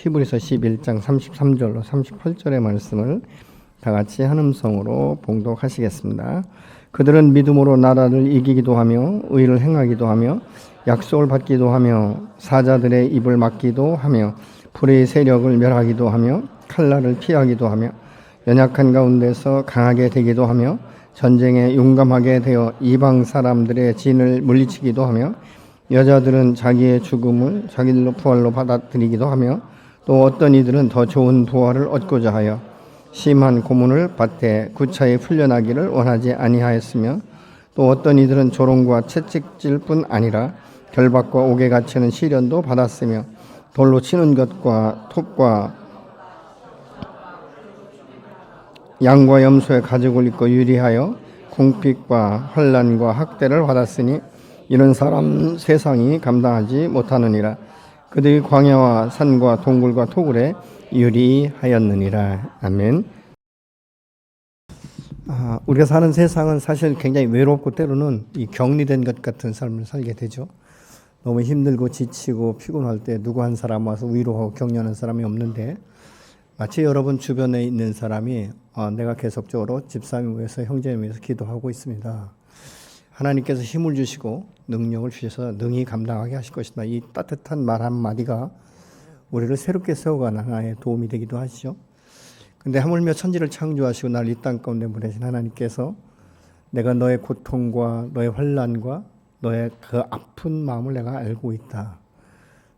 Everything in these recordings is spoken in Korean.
히브리서 11장 33절로 38절의 말씀을 다 같이 한음성으로 봉독하시겠습니다. 그들은 믿음으로 나라를 이기기도 하며 의를 행하기도 하며 약속을 받기도 하며 사자들의 입을 막기도 하며 불의 세력을 멸하기도 하며 칼날을 피하기도 하며 연약한 가운데서 강하게 되기도 하며 전쟁에 용감하게 되어 이방 사람들의 진을 물리치기도 하며 여자들은 자기의 죽음을 자기들로 부활로 받아들이기도 하며 또 어떤 이들은 더 좋은 부활을 얻고자 하여 심한 고문을 받되 구차히 풀려나기를 원하지 아니하였으며 또 어떤 이들은 조롱과 채찍질 뿐 아니라 결박과 옥에 갇히는 시련도 받았으며 돌로 치는 것과 톱과 양과 염소의 가죽을 입고 유리하여 궁핍과 환난과 학대를 받았으니 이런 사람 세상이 감당하지 못하느니라. 그들이 광야와 산과 동굴과 토굴에 유리하였느니라. 아멘. 우리가 사는 세상은 사실 굉장히 외롭고 때로는 이 격리된 것 같은 삶을 살게 되죠. 너무 힘들고 지치고 피곤할 때 누구 한 사람 와서 위로하고 격려하는 사람이 없는데 마치 여러분 주변에 있는 사람이 내가 계속적으로 집사님 위해서 형제님 위해서 기도하고 있습니다. 하나님께서 힘을 주시고 능력을 주셔서 능히 감당하게 하실 것이다. 이 따뜻한 말 한마디가 우리를 새롭게 세워가는 하나의 도움이 되기도 하시죠. 근데 하물며 천지를 창조하시고 날 이 땅 가운데 보내신 하나님께서 내가 너의 고통과 너의 환난과 너의 그 아픈 마음을 내가 알고 있다.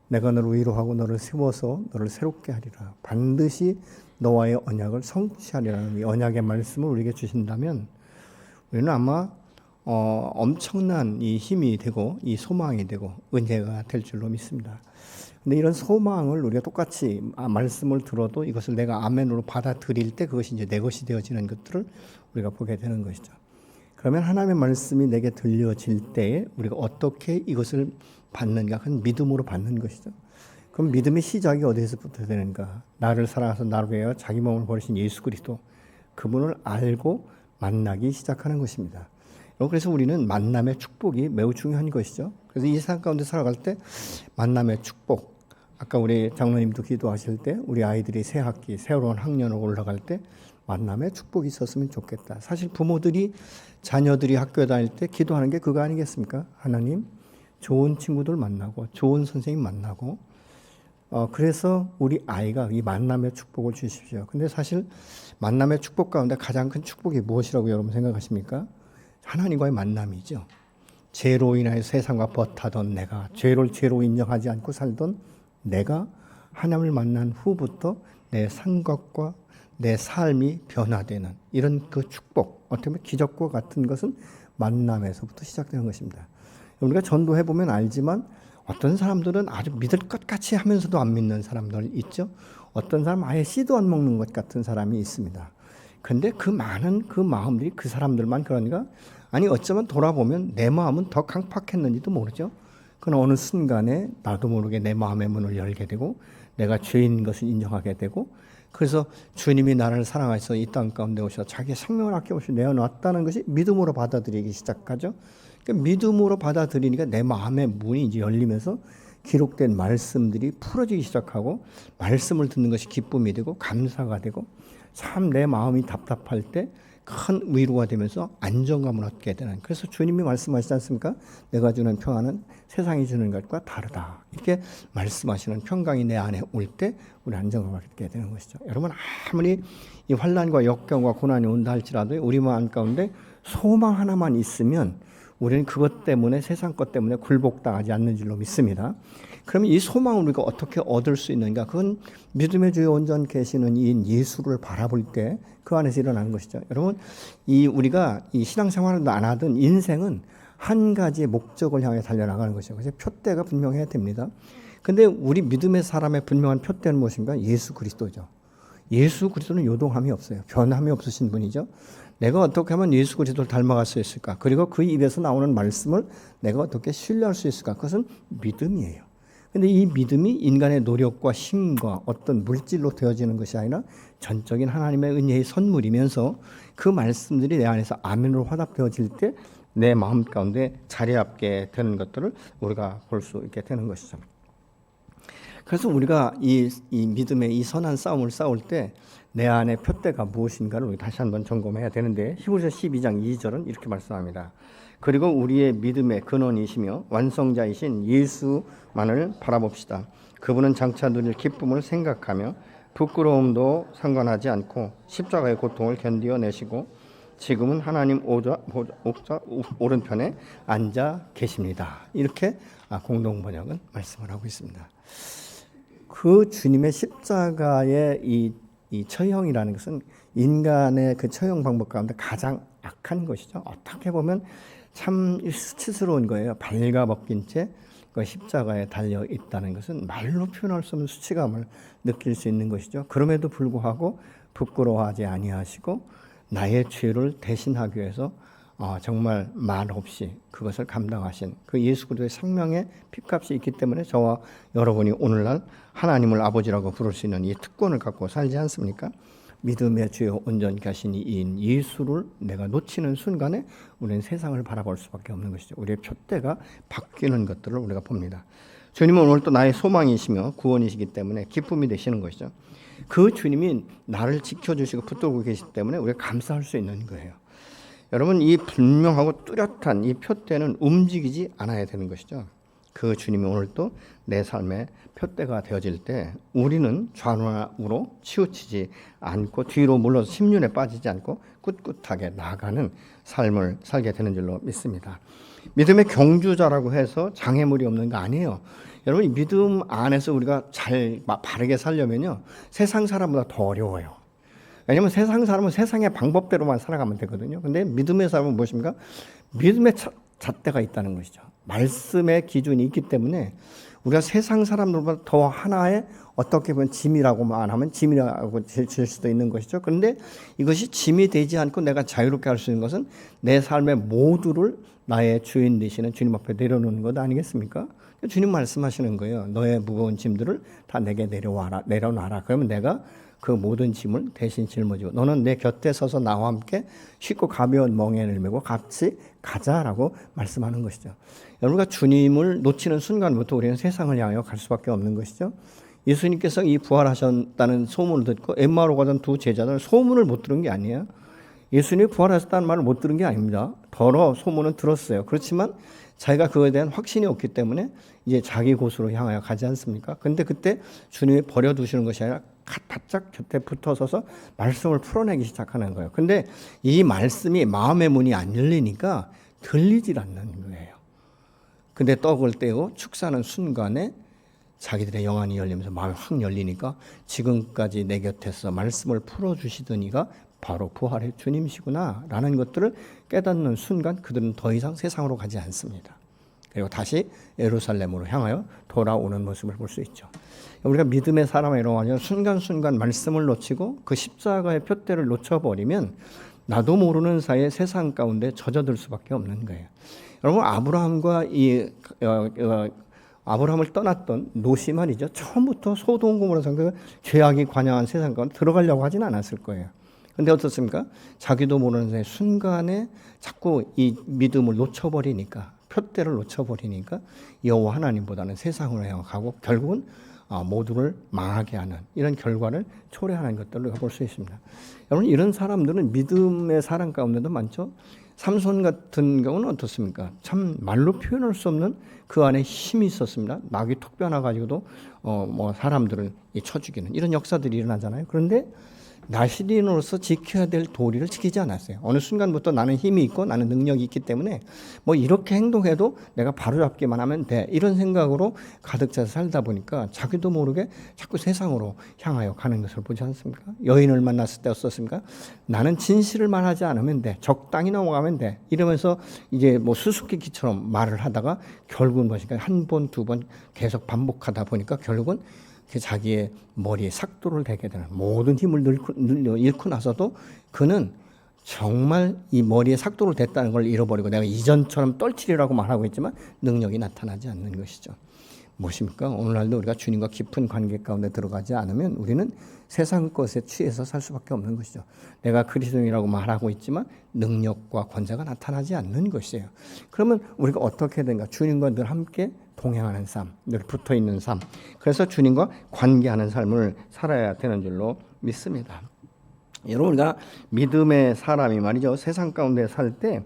내가 너를 위로하고 너를 세워서 너를 새롭게 하리라. 반드시 너와의 언약을 성취하리라는 이 언약의 말씀을 우리에게 주신다면 우리는 아마 엄청난 이 힘이 되고 이 소망이 되고 은혜가 될 줄로 믿습니다. 근데 이런 소망을 우리가 똑같이 말씀을 들어도 이것을 내가 아멘으로 받아들일 때 그것이 이제 내 것이 되어지는 것들을 우리가 보게 되는 것이죠. 그러면 하나님의 말씀이 내게 들려질 때에 우리가 어떻게 이것을 받는가? 그건 믿음으로 받는 것이죠. 그럼 믿음의 시작이 어디서부터 되는가? 나를 사랑해서 나를 위하여 자기 몸을 버리신 예수 그리스도 그분을 알고 만나기 시작하는 것입니다. 그래서 우리는 만남의 축복이 매우 중요한 것이죠. 그래서 이 세상 가운데 살아갈 때 만남의 축복, 아까 우리 장로님도 기도하실 때 우리 아이들이 새 학기, 새로운 학년으로 올라갈 때 만남의 축복이 있었으면 좋겠다. 사실 부모들이 자녀들이 학교에 다닐 때 기도하는 게 그거 아니겠습니까? 하나님, 좋은 친구들 만나고 좋은 선생님 만나고 그래서 우리 아이가 이 만남의 축복을 주십시오. 근데 사실 만남의 축복 가운데 가장 큰 축복이 무엇이라고 여러분 생각하십니까? 하나님과의 만남이죠. 죄로 인하여 세상과 버타던 내가, 죄를 죄로 인정하지 않고 살던 내가 하나님을 만난 후부터 내 생각과 내 삶이 변화되는 이런 그 축복, 어떻게 보면 기적과 같은 것은 만남에서부터 시작되는 것입니다. 우리가 전도해보면 알지만 어떤 사람들은 아주 믿을 것 같이 하면서도 안 믿는 사람들 있죠. 어떤 사람은 아예 씨도 안 먹는 것 같은 사람이 있습니다. 근데 그 많은 그 마음들이 그 사람들만 그러니까 아니 어쩌면 돌아보면 내 마음은 더 강팍했는지도 모르죠. 그러나 어느 순간에 나도 모르게 내 마음의 문을 열게 되고 내가 죄인 것을 인정하게 되고 그래서 주님이 나를 사랑하셔서 이 땅 가운데 오셔서 자기의 생명을 아껴오시고 내어놨다는 것이 믿음으로 받아들이기 시작하죠. 그러니까 믿음으로 받아들이니까 내 마음의 문이 이제 열리면서 기록된 말씀들이 풀어지기 시작하고 말씀을 듣는 것이 기쁨이 되고 감사가 되고 참 내 마음이 답답할 때 큰 위로가 되면서 안정감을 얻게 되는 그래서 주님이 말씀하시지 않습니까? 내가 주는 평안은 세상이 주는 것과 다르다. 이렇게 말씀하시는 평강이 내 안에 올 때 우리 안정감을 얻게 되는 것이죠. 여러분 아무리 이 환난과 역경과 고난이 온다 할지라도 우리 마음 가운데 소망 하나만 있으면 우리는 그것 때문에 세상 것 때문에 굴복당하지 않는 줄로 믿습니다. 그러면 이 소망을 우리가 어떻게 얻을 수 있는가? 그건 믿음의 주에 온전 계시는 이 예수를 바라볼 때 그 안에서 일어나는 것이죠. 여러분, 우리가 이 신앙생활을 안 하던 인생은 한 가지의 목적을 향해 달려나가는 것이죠. 그래서 표대가 분명해야 됩니다. 근데 우리 믿음의 사람의 분명한 표대는 무엇인가? 예수 그리스도죠. 예수 그리스도는 요동함이 없어요. 변함이 없으신 분이죠. 내가 어떻게 하면 예수 그리스도를 닮아갈 수 있을까? 그리고 그 입에서 나오는 말씀을 내가 어떻게 신뢰할 수 있을까? 그것은 믿음이에요. 근데 이 믿음이 인간의 노력과 힘과 어떤 물질로 되어지는 것이 아니라 전적인 하나님의 은혜의 선물이면서 그 말씀들이 내 안에서 아멘으로 화답되어질 때 내 마음 가운데 자리 잡게 되는 것들을 우리가 볼 수 있게 되는 것이죠. 그래서 우리가 이 믿음의 이 선한 싸움을 싸울 때 내 안의 표대가 무엇인가를 우리 다시 한번 점검해야 되는데, 히브리서 12장 2절은 이렇게 말씀합니다. 그리고 우리의 믿음의 근원이시며 완성자이신 예수만을 바라봅시다. 그분은 장차 누릴 기쁨을 생각하며 부끄러움도 상관하지 않고 십자가의 고통을 견디어내시고 지금은 하나님 옥좌 오른편에 앉아 계십니다. 이렇게 공동번역은 말씀을 하고 있습니다. 그 주님의 십자가의 이 처형이라는 것은 인간의 그 처형 방법 가운데 가장 악한 것이죠. 어떻게 보면 참 수치스러운 거예요. 발가벗긴 채 그 십자가에 달려 있다는 것은 말로 표현할 수 없는 수치감을 느낄 수 있는 것이죠. 그럼에도 불구하고 부끄러워하지 아니하시고 나의 죄를 대신하기 위해서 정말 말 없이 그것을 감당하신 그 예수 그리스도의 생명의 피값이 있기 때문에 저와 여러분이 오늘날 하나님을 아버지라고 부를 수 있는 이 특권을 갖고 살지 않습니까? 믿음의 주요 온전케 하신 이인 예수를 내가 놓치는 순간에 우리는 세상을 바라볼 수밖에 없는 것이죠. 우리의 푯대가 바뀌는 것들을 우리가 봅니다. 주님은 오늘 또 나의 소망이시며 구원이시기 때문에 기쁨이 되시는 것이죠. 그 주님이 나를 지켜주시고 붙들고 계시기 때문에 우리가 감사할 수 있는 거예요. 여러분, 이 분명하고 뚜렷한 이 푯대는 움직이지 않아야 되는 것이죠. 그 주님이 오늘 또 내 삶의 푯대가 되어질 때 우리는 좌우로 치우치지 않고 뒤로 물러서 심륜에 빠지지 않고 꿋꿋하게 나아가는 삶을 살게 되는 줄로 믿습니다. 믿음의 경주자라고 해서 장애물이 없는 거 아니에요. 여러분, 이 믿음 안에서 우리가 잘 바르게 살려면요, 세상 사람보다 더 어려워요. 왜냐하면 세상 사람은 세상의 방법대로만 살아가면 되거든요. 근데 믿음의 사람은 무엇입니까? 믿음의 잣대가 있다는 것이죠. 말씀의 기준이 있기 때문에 우리가 세상 사람들보다 더 하나의 어떻게 보면 짐이라고만 하면 짐이라고 질 수도 있는 것이죠. 그런데 이것이 짐이 되지 않고 내가 자유롭게 할 수 있는 것은 내 삶의 모두를 나의 주인 되시는 주님 앞에 내려놓는 것 아니겠습니까? 주님 말씀하시는 거예요. 너의 무거운 짐들을 다 내게 내려놔라. 그러면 내가 그 모든 짐을 대신 짊어지고 너는 내 곁에 서서 나와 함께 쉽고 가벼운 멍에를 메고 같이 가자라고 말씀하는 것이죠. 여러분과 주님을 놓치는 순간부터 우리는 세상을 향하여 갈 수밖에 없는 것이죠. 예수님께서 이 부활하셨다는 소문을 듣고 엠마오로 가던 두 제자들은 소문을 못 들은 게 아니에요. 예수님이 부활하셨다는 말을 못 들은 게 아닙니다. 더러 소문은 들었어요. 그렇지만 자기가 그거에 대한 확신이 없기 때문에 이제 자기 곳으로 향하여 가지 않습니까? 근데 그때 주님이 버려두시는 것이 아니라 바짝 곁에 붙어서서 말씀을 풀어내기 시작하는 거예요. 근데 이 말씀이 마음의 문이 안 열리니까 들리질 않는 거예요. 근데 떡을 떼고 축사하는 순간에 자기들의 영안이 열리면서 마음이 확 열리니까 지금까지 내 곁에서 말씀을 풀어주시던 이가 바로 부활의 주님이시구나 라는 것들을 깨닫는 순간 그들은 더 이상 세상으로 가지 않습니다. 그리고 다시 예루살렘으로 향하여 돌아오는 모습을 볼 수 있죠. 우리가 믿음의 사람이라고 하면 순간순간 말씀을 놓치고 그 십자가의 푯대를 놓쳐버리면 나도 모르는 사이에 세상 가운데 젖어들 수밖에 없는 거예요. 여러분, 아브라함을 떠났던 롯이 말이죠. 처음부터 소돔 고모라 그 죄악이 관영한 세상 가운데 들어가려고 하진 않았을 거예요. 근데 어떻습니까? 자기도 모르는 사이 순간에 자꾸 이 믿음을 놓쳐버리니까, 푯대를 놓쳐버리니까 여호와 하나님보다는 세상으로 향하고 결국은 모두를 망하게 하는 이런 결과를 초래하는 것들을 볼 수 있습니다. 여러분, 이런 사람들은 믿음의 사람 가운데도 많죠. 삼손 같은 경우는 어떻습니까? 참 말로 표현할 수 없는 그 안에 힘이 있었습니다. 낙이 턱 벼나가지고도 사람들을 쳐 죽이는 이런 역사들이 일어나잖아요. 그런데 나시린으로서 지켜야 될 도리를 지키지 않았어요. 어느 순간부터 나는 힘이 있고 나는 능력이 있기 때문에 이렇게 행동해도 내가 바로잡기만 하면 돼, 이런 생각으로 가득 차서 살다 보니까 자기도 모르게 자꾸 세상으로 향하여 가는 것을 보지 않습니까? 여인을 만났을 때 어떻습니까? 나는 진실을 말하지 않으면 돼, 적당히 넘어가면 돼, 이러면서 이제 수수께끼처럼 말을 하다가 결국은 뭐니까 한 번, 두 번 계속 반복하다 보니까 결국은 자기의 머리에 삭도를 대게 되는, 모든 힘을 잃고 나서도 그는 정말 이 머리에 삭도를 댔다는 걸 잃어버리고 내가 이전처럼 떨치리라고 말하고 있지만 능력이 나타나지 않는 것이죠. 무엇입니까? 오늘날도 우리가 주님과 깊은 관계 가운데 들어가지 않으면 우리는 세상 것에 취해서 살 수밖에 없는 것이죠. 내가 그리스도인이라고 말하고 있지만 능력과 권세가 나타나지 않는 것이에요. 그러면 우리가 어떻게 된가? 주님과 늘 함께 동행하는 삶, 늘 붙어 있는 삶. 그래서 주님과 관계하는 삶을 살아야 되는 줄로 믿습니다. 여러분, 우리가 믿음의 사람이 말이죠. 세상 가운데 살 때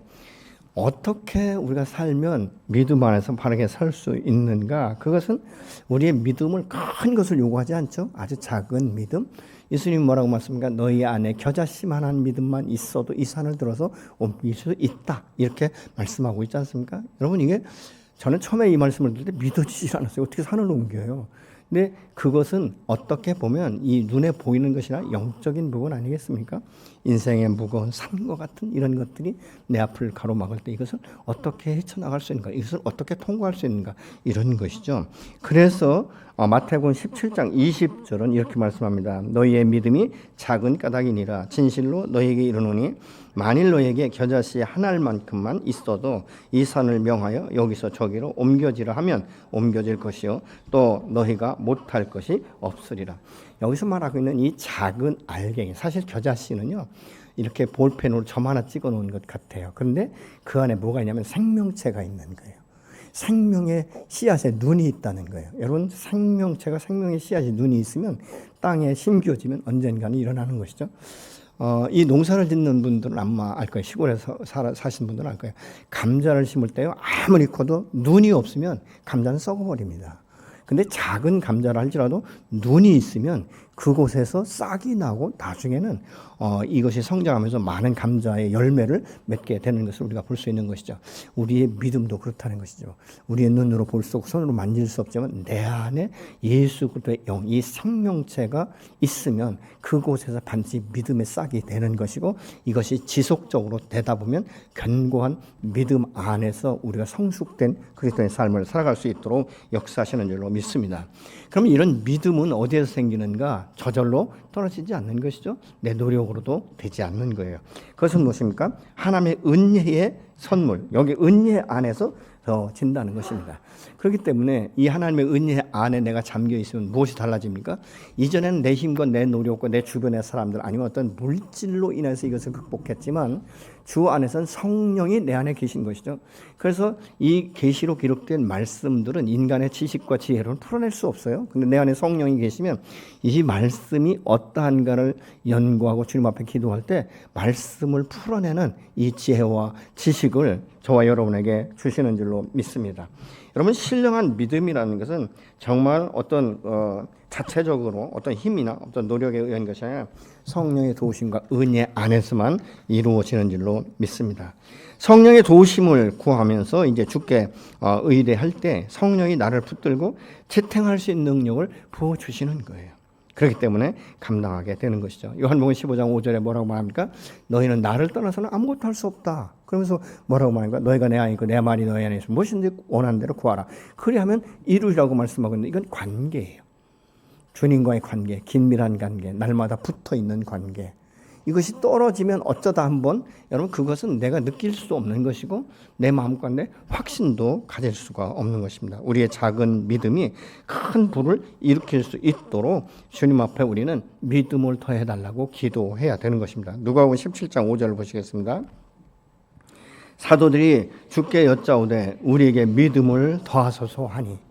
어떻게 우리가 살면 믿음 안에서 바르게 살 수 있는가? 그것은 우리의 믿음을 큰 것을 요구하지 않죠. 아주 작은 믿음. 예수님 뭐라고 말씀합니까? 너희 안에 겨자씨만한 믿음만 있어도 이 산을 들어서 옮길 수 있다. 이렇게 말씀하고 있지 않습니까? 여러분, 이게 저는 처음에 이 말씀을 들을 때 믿어지질 않았어요. 어떻게 산을 옮겨요? 근데 그것은 어떻게 보면 이 눈에 보이는 것이나 영적인 부분 아니겠습니까? 인생의 무거운 산과 같은 이런 것들이 내 앞을 가로막을 때 이것을 어떻게 헤쳐나갈 수 있는가? 이것을 어떻게 통과할 수 있는가? 이런 것이죠. 그래서 마태복음 17장 20절은 이렇게 말씀합니다. 너희의 믿음이 작은 까닭이니라. 진실로 너희에게 이르노니 만일 너희에게 겨자씨 한 알만큼만 있어도 이 산을 명하여 여기서 저기로 옮겨지라 하면 옮겨질 것이요 또 너희가 못할 것이 없으리라. 여기서 말하고 있는 이 작은 알갱이, 사실 겨자씨는요 이렇게 볼펜으로 점 하나 찍어 놓은 것 같아요. 그런데 그 안에 뭐가 있냐면 생명체가 있는 거예요. 생명의 씨앗에 눈이 있다는 거예요. 여러분, 생명체가, 생명의 씨앗이 눈이 있으면 땅에 심겨지면 언젠가는 일어나는 것이죠. 이 농사를 짓는 분들은 아마 알 거예요. 시골에서 사신 분들은 알 거예요. 감자를 심을 때요, 아무리 커도 눈이 없으면 감자는 썩어버립니다. 근데 작은 감자를 할지라도 눈이 있으면 그곳에서 싹이 나고 나중에는 이것이 성장하면서 많은 감자의 열매를 맺게 되는 것을 우리가 볼 수 있는 것이죠. 우리의 믿음도 그렇다는 것이죠. 우리의 눈으로 볼 수 없고 손으로 만질 수 없지만 내 안에 예수 그리스도의 영, 이 생명체가 있으면 그곳에서 반드시 믿음의 싹이 되는 것이고 이것이 지속적으로 되다 보면 견고한 믿음 안에서 우리가 성숙된 그리스도의 삶을 살아갈 수 있도록 역사하시는 줄로 믿습니다. 그러면 이런 믿음은 어디에서 생기는가? 저절로 떨어지지 않는 것이죠. 내 노력으로도 되지 않는 거예요. 그것은 무엇입니까? 하나님의 은혜의 선물, 여기 은혜 안에서 진다는 것입니다. 그렇기 때문에 이 하나님의 은혜 안에 내가 잠겨 있으면 무엇이 달라집니까? 이전에는 내 힘과 내 노력과 내 주변의 사람들 아니면 어떤 물질로 인해서 이것을 극복했지만 주 안에서는 성령이 내 안에 계신 것이죠. 그래서 이 계시로 기록된 말씀들은 인간의 지식과 지혜로는 풀어낼 수 없어요. 근데 내 안에 성령이 계시면 이 말씀이 어떠한가를 연구하고 주님 앞에 기도할 때 말씀을 풀어내는 이 지혜와 지식을 저와 여러분에게 주시는 줄로 믿습니다. 여러분, 신령한 믿음이라는 것은 정말 어떤 자체적으로 어떤 힘이나 어떤 노력에 의한 것이 아니라 성령의 도우심과 은혜 안에서만 이루어지는 줄로 믿습니다. 성령의 도우심을 구하면서 이제 주께 의뢰할 때 성령이 나를 붙들고 지탱할 수 있는 능력을 부어 주시는 거예요. 그렇기 때문에 감당하게 되는 것이죠. 요한복음 15장 5절에 뭐라고 말합니까? 너희는 나를 떠나서는 아무것도 할 수 없다. 그러면서 뭐라고 말합니까? 너희가 내 안에 있고 내 말이 너희 안에 있으면 무엇인지 원하는 대로 구하라. 그리하면 이루리라고 말씀하고 있는데 이건 관계예요. 주님과의 관계, 긴밀한 관계, 날마다 붙어있는 관계. 이것이 떨어지면 어쩌다 한번 여러분 그것은 내가 느낄 수 없는 것이고 내 마음 가운데 확신도 가질 수가 없는 것입니다. 우리의 작은 믿음이 큰 불을 일으킬 수 있도록 주님 앞에 우리는 믿음을 더해달라고 기도해야 되는 것입니다. 누가복음 17장 5절을 보시겠습니다. 사도들이 주께 여짜오되 우리에게 믿음을 더하소서 하니.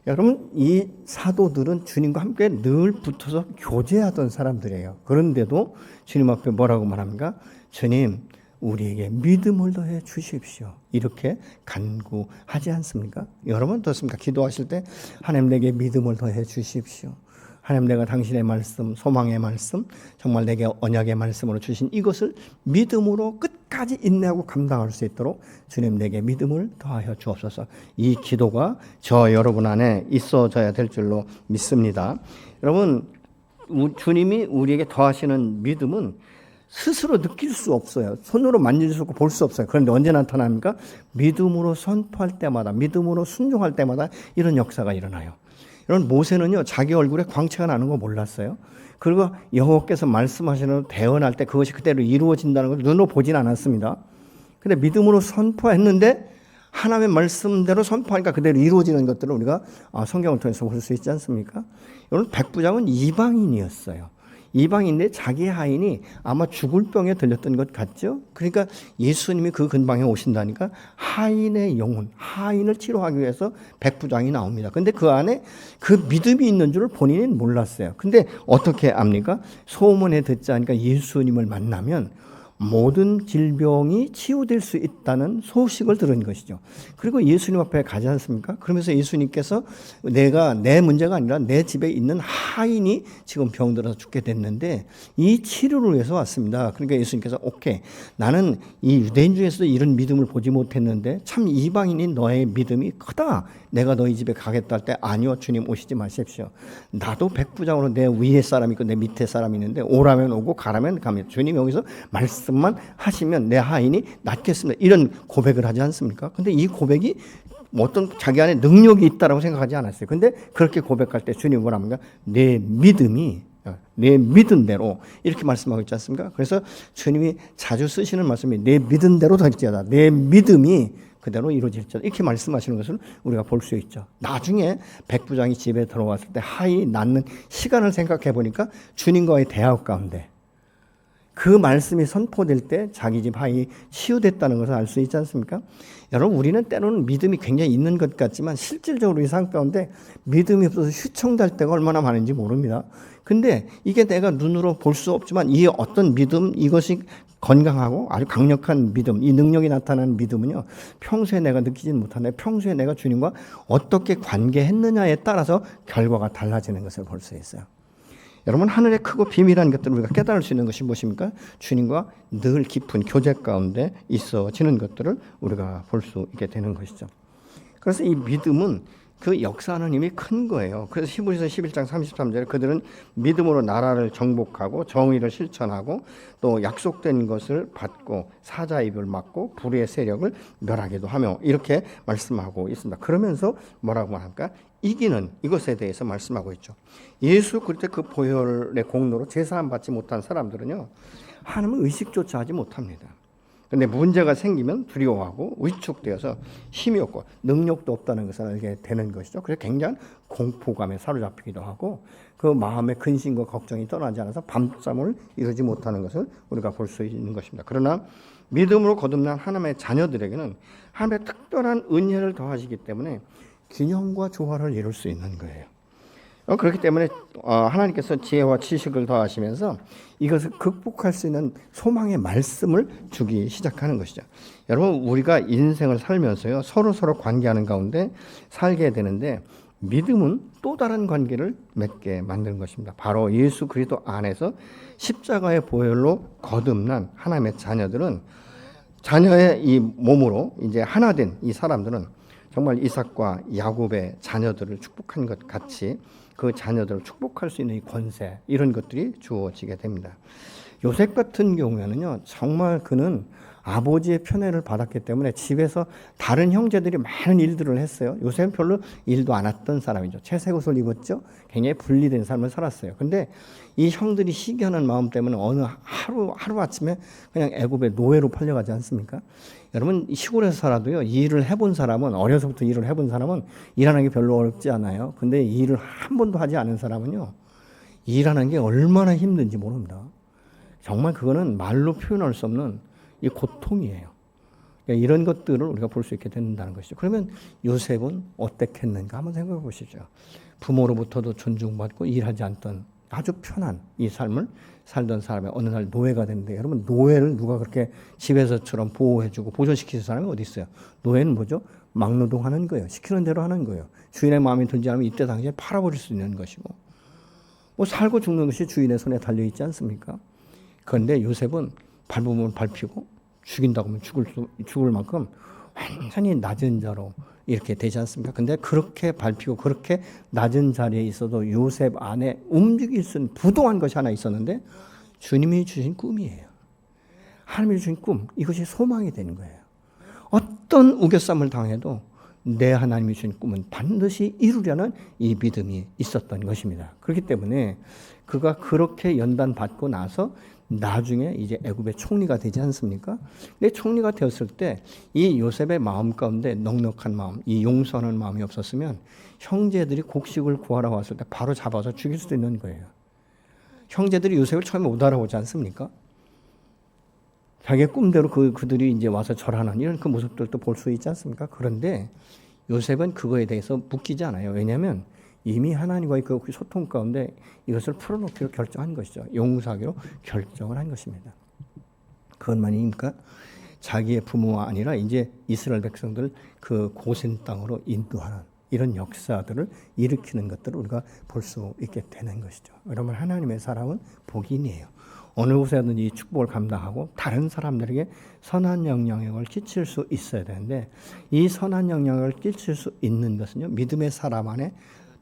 여러분, 이 사도들은 주님과 함께 늘 붙어서 교제하던 사람들이에요. 그런데도 주님 앞에 뭐라고 말합니까? 주님, 우리에게 믿음을 더해 주십시오. 이렇게 간구하지 않습니까? 여러분 어떻습니까? 기도하실 때 하나님 내게 믿음을 더해 주십시오. 하나님 내가 당신의 말씀, 소망의 말씀, 정말 내게 언약의 말씀으로 주신 이것을 믿음으로 끝까지 인내하고 감당할 수 있도록 주님 내게 믿음을 더하여 주옵소서. 이 기도가 저 여러분 안에 있어져야 될 줄로 믿습니다. 여러분, 주님이 우리에게 더하시는 믿음은 스스로 느낄 수 없어요. 손으로 만질 수 없고 볼 수 없어요. 그런데 언제 나타납니까? 믿음으로 선포할 때마다, 믿음으로 순종할 때마다 이런 역사가 일어나요. 여러분, 모세는요 자기 얼굴에 광채가 나는 거 몰랐어요. 그리고 여호와께서 말씀하시는 대언할 때 그것이 그대로 이루어진다는 걸 눈으로 보진 않았습니다. 근데 믿음으로 선포했는데 하나님의 말씀대로 선포하니까 그대로 이루어지는 것들을 우리가 성경을 통해서 볼 수 있지 않습니까? 여러분, 백부장은 이방인이었어요. 이방인인데 자기 하인이 아마 죽을 병에 들렸던 것 같죠. 그러니까 예수님이 그 근방에 오신다니까 하인의 영혼, 하인을 치료하기 위해서 백부장이 나옵니다. 근데 그 안에 그 믿음이 있는 줄을 본인은 몰랐어요. 근데 어떻게 압니까? 소문에 듣지 않으니까 예수님을 만나면 모든 질병이 치유될 수 있다는 소식을 들은 것이죠. 그리고 예수님 앞에 가지 않습니까? 그러면서 예수님께서 내가 내 문제가 아니라 내 집에 있는 하인이 지금 병들어서 죽게 됐는데 이 치료를 위해서 왔습니다. 그러니까 예수님께서 오케이, 나는 이 유대인 중에서도 이런 믿음을 보지 못했는데 참 이방인인 너의 믿음이 크다. 내가 너희 집에 가겠다 할 때 아니요, 주님 오시지 마십시오. 나도 백부장으로 내 위에 사람이 있고 내 밑에 사람이 있는데 오라면 오고 가라면 갑니다. 주님 여기서 말씀만 하시면 내 하인이 낫겠습니다. 이런 고백을 하지 않습니까? 근데 이 고백이 어떤 자기 안에 능력이 있다라고 생각하지 않았어요. 근데 그렇게 고백할 때 주님 뭐라 합니까? 내 믿음이 내 믿은 대로 이렇게 말씀하고 있지 않습니까? 그래서 주님이 자주 쓰시는 말씀이 내 믿은 대로 될지어다. 내 믿음이 그대로 이루어질지어다. 이렇게 말씀하시는 것을 우리가 볼 수 있죠. 나중에 백부장이 집에 들어왔을 때 하인이 낳는 시간을 생각해 보니까 주님과의 대화 가운데 그 말씀이 선포될 때 자기 집 하인이 치유됐다는 것을 알 수 있지 않습니까? 여러분, 우리는 때로는 믿음이 굉장히 있는 것 같지만 실질적으로 이 삶 가운데 믿음이 없어서 휘청될 때가 얼마나 많은지 모릅니다. 근데 이게 내가 눈으로 볼 수 없지만 이 어떤 믿음, 이것이 건강하고 아주 강력한 믿음, 이 능력이 나타나는 믿음은요, 평소에 내가 느끼지는 못하는데 평소에 내가 주님과 어떻게 관계했느냐에 따라서 결과가 달라지는 것을 볼 수 있어요. 여러분, 하늘의 크고 비밀한 것들을 우리가 깨달을 수 있는 것이 무엇입니까? 주님과 늘 깊은 교제 가운데 있어지는 것들을 우리가 볼 수 있게 되는 것이죠. 그래서 이 믿음은 그 역사하는 힘이 큰 거예요. 그래서 히브리서 11장 33절에 그들은 믿음으로 나라를 정복하고 정의를 실천하고 또 약속된 것을 받고 사자의 입을 막고 불의의 세력을 멸하기도 하며 이렇게 말씀하고 있습니다. 그러면서 뭐라고 할까? 이기는 이것에 대해서 말씀하고 있죠. 예수 그리스도의 그 보혈의 공로로 제사함 받지 못한 사람들은요, 하나님을 의식조차 하지 못합니다. 그런데 문제가 생기면 두려워하고 위축되어서 힘이 없고 능력도 없다는 것을 알게 되는 것이죠. 그래서 굉장한 공포감에 사로잡히기도 하고 그 마음의 근심과 걱정이 떠나지 않아서 밤잠을 이루지 못하는 것을 우리가 볼 수 있는 것입니다. 그러나 믿음으로 거듭난 하나님의 자녀들에게는 하나님의 특별한 은혜를 더하시기 때문에 균형과 조화를 이룰 수 있는 거예요. 그렇기 때문에 하나님께서 지혜와 지식을 더하시면서 이것을 극복할 수 있는 소망의 말씀을 주기 시작하는 것이죠. 여러분, 우리가 인생을 살면서요, 서로 관계하는 가운데 살게 되는데 믿음은 또 다른 관계를 맺게 만드는 것입니다. 바로 예수 그리스도 안에서 십자가의 보혈로 거듭난 하나님의 자녀들은 자녀의 이 몸으로 이제 하나 된 이 사람들은 정말 이삭과 야곱의 자녀들을 축복한 것 같이 그 자녀들을 축복할 수 있는 이 권세, 이런 것들이 주어지게 됩니다. 요셉 같은 경우에는요, 정말 그는 아버지의 편애를 받았기 때문에 집에서 다른 형제들이 많은 일들을 했어요. 요셉은 별로 일도 안 했던 사람이죠. 채색옷을 입었죠. 굉장히 분리된 삶을 살았어요. 근데 이 형들이 시기하는 마음 때문에 어느 하루 아침에 그냥 애굽의 노예로 팔려가지 않습니까? 여러분, 시골에서 살아도요, 이 일을 해본 사람은, 어려서부터 일을 해본 사람은 일하는 게 별로 어렵지 않아요. 근데 이 일을 한 번도 하지 않은 사람은요, 일하는 게 얼마나 힘든지 모릅니다. 정말 그거는 말로 표현할 수 없는 이 고통이에요. 그러니까 이런 것들을 우리가 볼 수 있게 된다는 것이죠. 그러면 요셉은 어땠겠는가 한번 생각해 보시죠. 부모로부터도 존중받고 일하지 않던 아주 편한 이 삶을 살던 사람이 어느 날 노예가 됐는데, 여러분, 노예를 누가 그렇게 집에서처럼 보호해주고 보존시키는 사람이 어디 있어요? 노예는 뭐죠? 막노동하는 거예요. 시키는 대로 하는 거예요. 주인의 마음에 들지 않으면 이때 당시에 팔아버릴 수 있는 것이고, 뭐 살고 죽는 것이 주인의 손에 달려있지 않습니까? 그런데 요셉은 밟으면 밟히고 죽인다고 하면 죽을 만큼 완전히 낮은 자로 이렇게 되지 않습니까? 근데 그렇게 밟히고 그렇게 낮은 자리에 있어도 요셉 안에 움직일 수 있는 부동한 것이 하나 있었는데, 주님이 주신 꿈이에요. 하나님이 주신 꿈, 이것이 소망이 되는 거예요. 어떤 우겨쌈을 당해도 내 하나님이 주신 꿈은 반드시 이루려는 이 믿음이 있었던 것입니다. 그렇기 때문에 그가 그렇게 연단받고 나서 나중에 이제 애굽의 총리가 되지 않습니까? 근데 총리가 되었을 때 이 요셉의 마음 가운데 넉넉한 마음, 이 용서하는 마음이 없었으면 형제들이 곡식을 구하러 왔을 때 바로 잡아서 죽일 수도 있는 거예요. 형제들이 요셉을 처음에 못 알아보지 않습니까? 자기의 꿈대로 그들이 이제 와서 절하는 이런 그 모습들도 볼 수 있지 않습니까? 그런데 요셉은 그거에 대해서 묶이지 않아요. 왜냐하면 이미 하나님과의 그 소통 가운데 이것을 풀어놓기로 결정한 것이죠. 용서하기로 결정을 한 것입니다. 그것만입니까? 자기의 부모가 아니라 이제 이스라엘 백성들 그 고센 땅으로 인도하는 이런 역사들을 일으키는 것들을 우리가 볼 수 있게 되는 것이죠. 여러분, 하나님의 사람은 복인이에요. 어느 곳에든지 축복을 감당하고 다른 사람들에게 선한 영향력을 끼칠 수 있어야 되는데, 이 선한 영향력을 끼칠 수 있는 것은요, 믿음의 사람 안에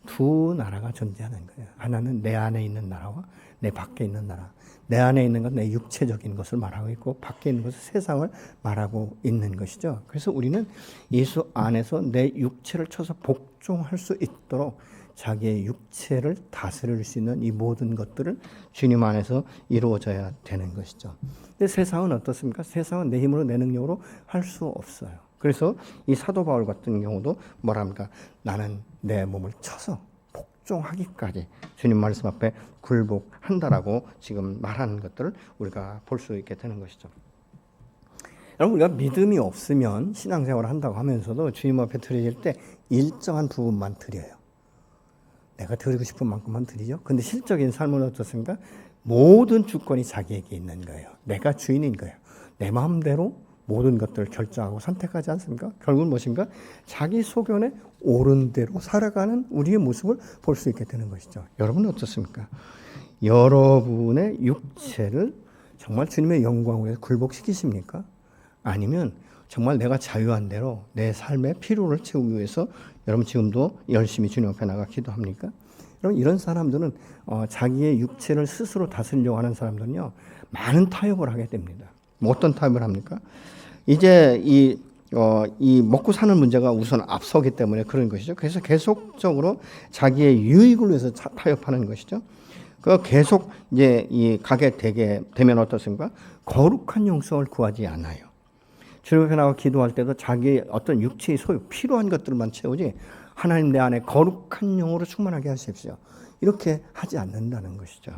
두 나라가 존재하는 거예요. 하나는 내 안에 있는 나라와 내 밖에 있는 나라. 내 안에 있는 건 내 육체적인 것을 말하고 있고, 밖에 있는 것은 세상을 말하고 있는 것이죠. 그래서 우리는 예수 안에서 내 육체를 쳐서 복종할 수 있도록 자기의 육체를 다스릴 수 있는 이 모든 것들을 주님 안에서 이루어져야 되는 것이죠. 근데 세상은 어떻습니까? 세상은 내 힘으로, 내 능력으로 할 수 없어요. 그래서 이 사도 바울 같은 경우도 뭐랍니까? 나는 내 몸을 쳐서 복종하기까지 주님 말씀 앞에 굴복한다라고 지금 말하는 것들을 우리가 볼 수 있게 되는 것이죠. 여러분, 우리가 믿음이 없으면 신앙생활을 한다고 하면서도 주님 앞에 드릴 때 일정한 부분만 드려요. 내가 드리고 싶은 만큼만 드리죠. 근데 실적인 삶은 어떻습니까? 모든 주권이 자기에게 있는 거예요. 내가 주인인 거예요. 내 마음대로 모든 것들을 결정하고 선택하지 않습니까? 결국은 무엇인가? 자기 소견에 옳은 대로 살아가는 우리의 모습을 볼 수 있게 되는 것이죠. 여러분은 어떻습니까? 여러분의 육체를 정말 주님의 영광을 위해서 굴복시키십니까? 아니면 정말 내가 자유한 대로 내 삶의 필요를 채우기 위해서 여러분 지금도 열심히 주님 앞에 나가 기도합니까? 여러분, 이런 사람들은 자기의 육체를 스스로 다스리려고 하는 사람들은요, 많은 타협을 하게 됩니다. 뭐 어떤 타협을 합니까? 이제 이 먹고 사는 문제가 우선 앞서기 때문에 그런 것이죠. 그래서 계속적으로 자기의 유익을 위해서 타협하는 것이죠. 그 계속 이제 이 가게 되면 어떻습니까? 거룩한 영성을 구하지 않아요. 주님 앞에 나가 기도할 때도 자기의 어떤 육체의 소유, 필요한 것들만 채우지 하나님 내 안에 거룩한 영으로 충만하게 하십시오. 이렇게 하지 않는다는 것이죠.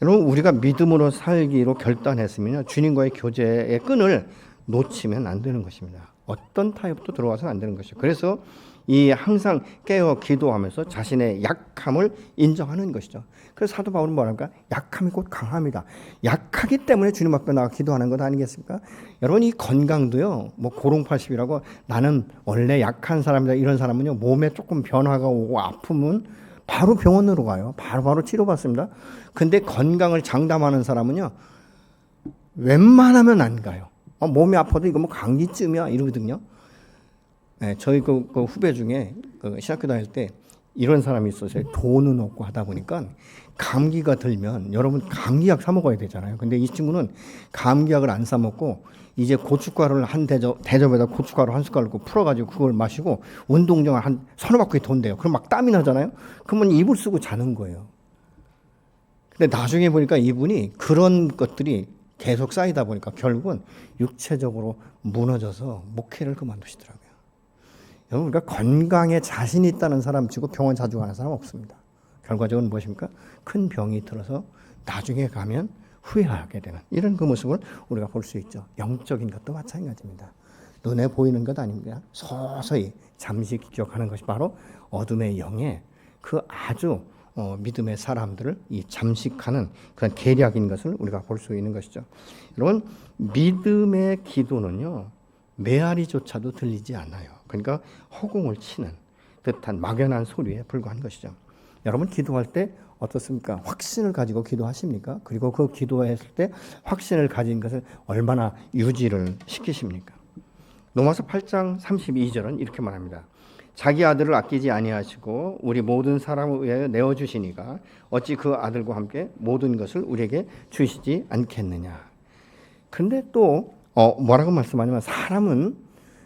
여러분, 우리가 믿음으로 살기로 결단했으면 주님과의 교제의 끈을 놓치면 안 되는 것입니다. 어떤 타협도 들어와서는 안 되는 것이죠. 그래서 이 항상 깨어 기도하면서 자신의 약함을 인정하는 것이죠. 그래서 사도 바울은 뭐랄까? 약함이 곧 강함이다. 약하기 때문에 주님 앞에 나가 기도하는 것 아니겠습니까? 여러분, 이 건강도요, 뭐 고롱팔십이라고 나는 원래 약한 사람이다 이런 사람은요, 몸에 조금 변화가 오고 아프면 바로 병원으로 가요. 바로 치료받습니다. 근데 건강을 장담하는 사람은요, 웬만하면 안 가요. 몸이 아파도 이거 뭐 감기쯤이야 이러거든요. 네, 저희 그 후배 중에 신학교 다닐 때 이런 사람이 있었어요. 돈은 없고 하다 보니까 감기가 들면 여러분 감기약 사 먹어야 되잖아요. 근데 이 친구는 감기약을 안 사 먹고 이제 고춧가루를 한 대접에다 고춧가루 한 숟갈 넣고 풀어가지고 그걸 마시고 운동장을 한 서너 바퀴 돈대요. 그럼 막 땀이 나잖아요. 그러면 이불 쓰고 자는 거예요. 근데 나중에 보니까 이분이 그런 것들이 계속 쌓이다 보니까 결국은 육체적으로 무너져서 목회를 그만두시더라고요. 여러분, 우리가 건강에 자신이 있다는 사람 치고 병원 자주 가는 사람 없습니다. 결과적으로 무엇입니까? 큰 병이 들어서 나중에 가면 후회하게 되는 이런 그 모습을 우리가 볼 수 있죠. 영적인 것도 마찬가지입니다. 눈에 보이는 것 아닙니다. 서서히 잠시 기억하는 것이 바로 어둠의 영의 그 아주 믿음의 사람들을 이 잠식하는 그런 계략인 것을 우리가 볼 수 있는 것이죠. 여러분, 믿음의 기도는요, 메아리조차도 들리지 않아요. 그러니까 허공을 치는 듯한 막연한 소리에 불과한 것이죠. 여러분, 기도할 때 어떻습니까? 확신을 가지고 기도하십니까? 그리고 그 기도했을 때 확신을 가진 것을 얼마나 유지를 시키십니까? 로마서 8장 32절은 이렇게 말합니다. 자기 아들을 아끼지 아니하시고 우리 모든 사람을 위하여 내어주시니가 어찌 그 아들과 함께 모든 것을 우리에게 주시지 않겠느냐. 근데 또 뭐라고 말씀하냐면 사람은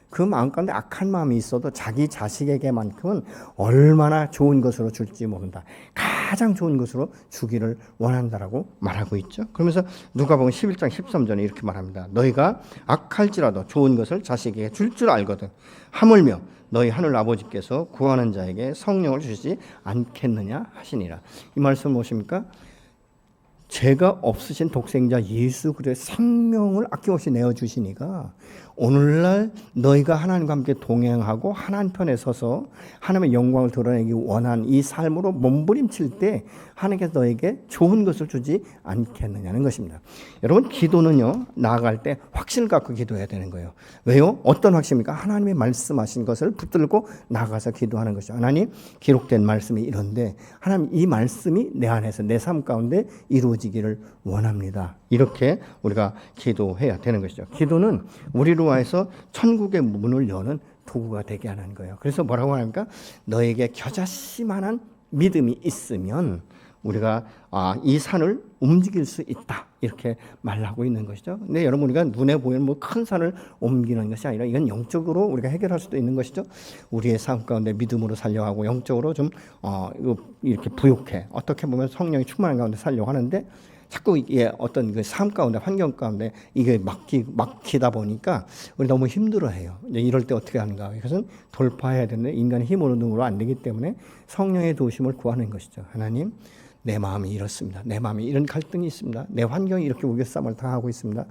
그 마음 가운데 악한 마음이 있어도 자기 자식에게만큼은 얼마나 좋은 것으로 줄지 모른다. 가장 좋은 것으로 주기를 원한다라고 말하고 있죠. 그러면서 누가복음 11장 13절에 이렇게 말합니다. 너희가 악할지라도 좋은 것을 자식에게 줄 줄 알거든. 하물며 너희 하늘 아버지께서 구하는 자에게 성령을 주시지 않겠느냐 하시니라. 이 말씀 무엇입니까? 죄가 없으신 독생자 예수 그리스도의 생명을 아낌없이 내어주시니까 오늘날 너희가 하나님과 함께 동행하고 하나님 편에 서서 하나님의 영광을 드러내기 원한 이 삶으로 몸부림칠 때 하나님께서 너에게 좋은 것을 주지 않겠느냐는 것입니다. 여러분, 기도는요, 나아갈 때 확신을 갖고 기도해야 되는 거예요. 왜요? 어떤 확신입니까? 하나님의 말씀하신 것을 붙들고 나가서 기도하는 것이죠. 하나님, 기록된 말씀이 이런데 하나님, 이 말씀이 내 안에서 내 삶 가운데 이루어지기를 원합니다. 이렇게 우리가 기도해야 되는 것이죠. 기도는 우리로 하여서 천국의 문을 여는 도구가 되게 하는 거예요. 그래서 뭐라고 합니까? 너에게 겨자씨만한 믿음이 있으면 우리가 이 산을 움직일 수 있다, 이렇게 말하고 있는 것이죠. 근데 여러분, 우리가 눈에 보이는 뭐 큰 산을 옮기는 것이 아니라 이건 영적으로 우리가 해결할 수도 있는 것이죠. 우리의 삶 가운데 믿음으로 살려고 영적으로 좀 이렇게 부욕해, 어떻게 보면 성령이 충만한 가운데 살려고 하는데 자꾸 이게 어떤 그 삶 가운데, 환경 가운데 이게 막히다 보니까 우리 너무 힘들어해요. 이럴 때 어떻게 하는가? 이것은 돌파해야 되는데 인간의 힘으로 능으로 안 되기 때문에 성령의 도우심을 구하는 것이죠. 하나님, 내 마음이 이렇습니다. 내 마음이 이런 갈등이 있습니다. 내 환경이 이렇게 우겨쌈을 당하고 있습니다.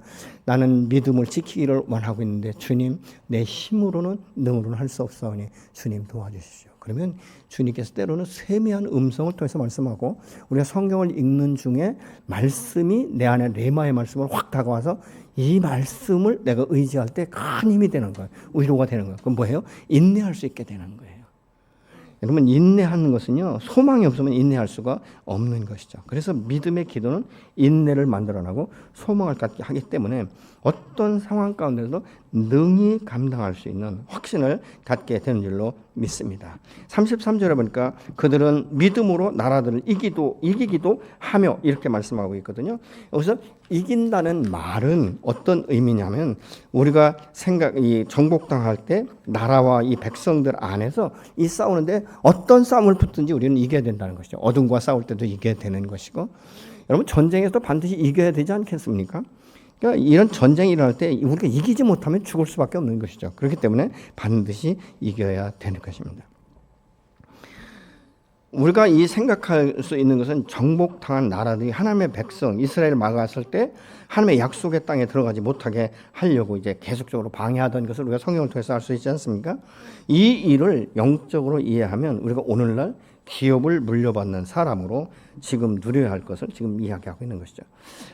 나는 믿음을 지키기를 원하고 있는데 주님, 내 힘으로는 능으로는 할 수 없사오니 주님 도와주십시오. 그러면 주님께서 때로는 세미한 음성을 통해서 말씀하고 우리가 성경을 읽는 중에 말씀이 내 안에 레마의 말씀을 확 다가와서 이 말씀을 내가 의지할 때 큰 힘이 되는 거예요. 위로가 되는 거예요. 그럼 뭐예요? 인내할 수 있게 되는 거예요. 여러분, 인내하는 것은요, 소망이 없으면 인내할 수가 없는 것이죠. 그래서 믿음의 기도는 인내를 만들어내고 소망을 갖게 하기 때문에 어떤 상황 가운데도 능히 감당할 수 있는 확신을 갖게 되는 줄로 믿습니다. 33절에 보니까 그들은 믿음으로 나라들을 이기기도 하며 이렇게 말씀하고 있거든요. 여기서 이긴다는 말은 어떤 의미냐면 우리가 이 정복당할 때 나라와 이 백성들 안에서 이 싸우는데 어떤 싸움을 붙든지 우리는 이겨야 된다는 것이죠. 어둠과 싸울 때도 이겨야 되는 것이고, 여러분, 전쟁에서도 반드시 이겨야 되지 않겠습니까? 그러니까 이런 전쟁이 일어날 때 우리가 이기지 못하면 죽을 수밖에 없는 것이죠. 그렇기 때문에 반드시 이겨야 되는 것입니다. 우리가 이 생각할 수 있는 것은 정복당한 나라들이 하나님의 백성 이스라엘을 막았을 때 하나님의 약속의 땅에 들어가지 못하게 하려고 이제 계속적으로 방해하던 것을 우리가 성경을 통해서 알 수 있지 않습니까? 이 일을 영적으로 이해하면 우리가 오늘날 기업을 물려받는 사람으로 지금 누려야 할 것을 지금 이야기하고 있는 것이죠.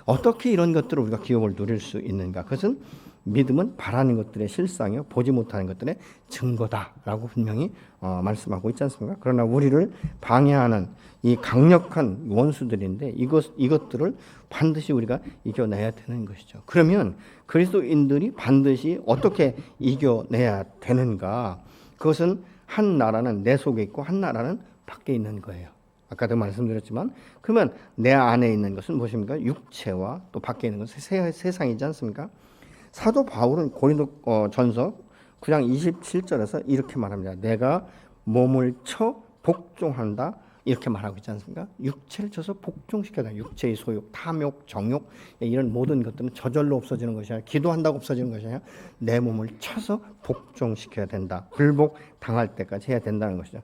어떻게 이런 것들을 우리가 기업을 누릴 수 있는가? 그것은 믿음은 바라는 것들의 실상이요, 보지 못하는 것들의 증거다라고 분명히 말씀하고 있지 않습니까? 그러나 우리를 방해하는 이 강력한 원수들인데 이것들을 반드시 우리가 이겨내야 되는 것이죠. 그러면 그리스도인들이 반드시 어떻게 이겨내야 되는가? 그것은 한 나라는 내 속에 있고 한 나라는 밖에 있는 거예요. 아까도 말씀드렸지만 그러면 내 안에 있는 것은 무엇입니까? 육체와 또 밖에 있는 것은 세상이지 않습니까? 사도 바울은 고린도 전서 9장 27절에서 이렇게 말합니다. 내가 몸을 쳐 복종한다, 이렇게 말하고 있지 않습니까? 육체를 쳐서 복종시켜야 된다. 육체의 소욕, 탐욕, 정욕, 이런 모든 것들은 저절로 없어지는 것이 아니라, 기도한다고 없어지는 것이 아니라 내 몸을 쳐서 복종시켜야 된다. 불복 당할 때까지 해야 된다는 것이죠.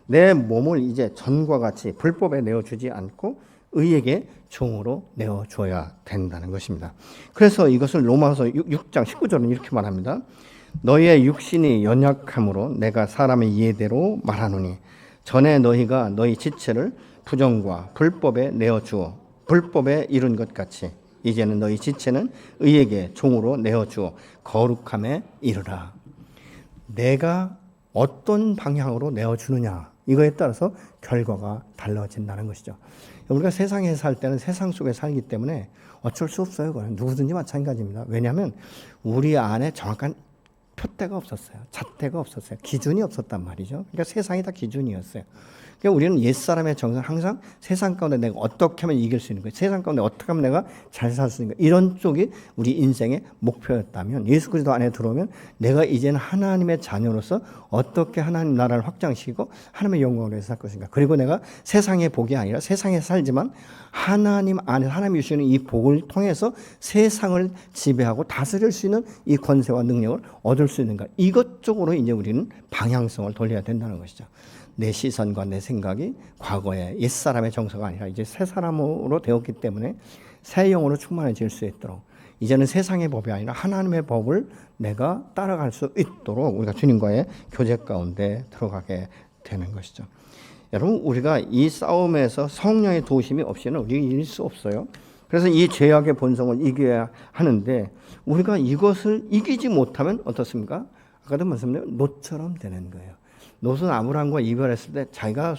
내 몸을 이제 전과 같이 불법에 내어주지 않고 의에게 종으로 내어줘야 된다는 것입니다. 그래서 이것을 로마서 6장 19절은 이렇게 말합니다. 너희의 육신이 연약함으로 내가 사람의 이해대로 말하노니 전에 너희가 너희 지체를 부정과 불법에 내어주어 불법에 이룬 것 같이 이제는 너희 지체는 의에게 종으로 내어주어 거룩함에 이르라. 내가 어떤 방향으로 내어주느냐, 이거에 따라서 결과가 달라진다는 것이죠. 우리가 세상에 살 때는 세상 속에 살기 때문에 어쩔 수 없어요. 그건 누구든지 마찬가지입니다. 왜냐하면 우리 안에 정확한 표대가 없었어요. 잣대가 없었어요. 기준이 없었단 말이죠. 그러니까 세상이 다 기준이었어요. 그러니까 우리는 옛사람의 정서는 항상 세상 가운데 내가 어떻게 하면 이길 수 있는 거예요. 세상 가운데 어떻게 하면 내가 잘 살 수 있는 거예요. 이런 쪽이 우리 인생의 목표였다면, 예수 그리스도 안에 들어오면 내가 이제는 하나님의 자녀로서 어떻게 하나님 나라를 확장시키고 하나님의 영광을 위해서 살 것인가. 그리고 내가 세상의 복이 아니라 세상에 살지만 하나님 안에 하나님이 주시는 이 복을 통해서 세상을 지배하고 다스릴 수 있는 이 권세와 능력을 얻을 수 있는가. 이것 쪽으로 이제 우리는 방향성을 돌려야 된다는 것이죠. 내 시선과 내 생각이 과거의 옛사람의 정서가 아니라 이제 새 사람으로 되었기 때문에 새 영으로 충만해질 수 있도록, 이제는 세상의 법이 아니라 하나님의 법을 내가 따라갈 수 있도록 우리가 주님과의 교제 가운데 들어가게 되는 것이죠. 여러분, 우리가 이 싸움에서 성령의 도우심이 없이는 우리가 이길 수 없어요. 그래서 이 죄악의 본성을 이겨야 하는데, 우리가 이것을 이기지 못하면 어떻습니까? 아까도 말씀드린 롯처럼 되는 거예요. 롯은 아브라함과 이별했을 때 자기가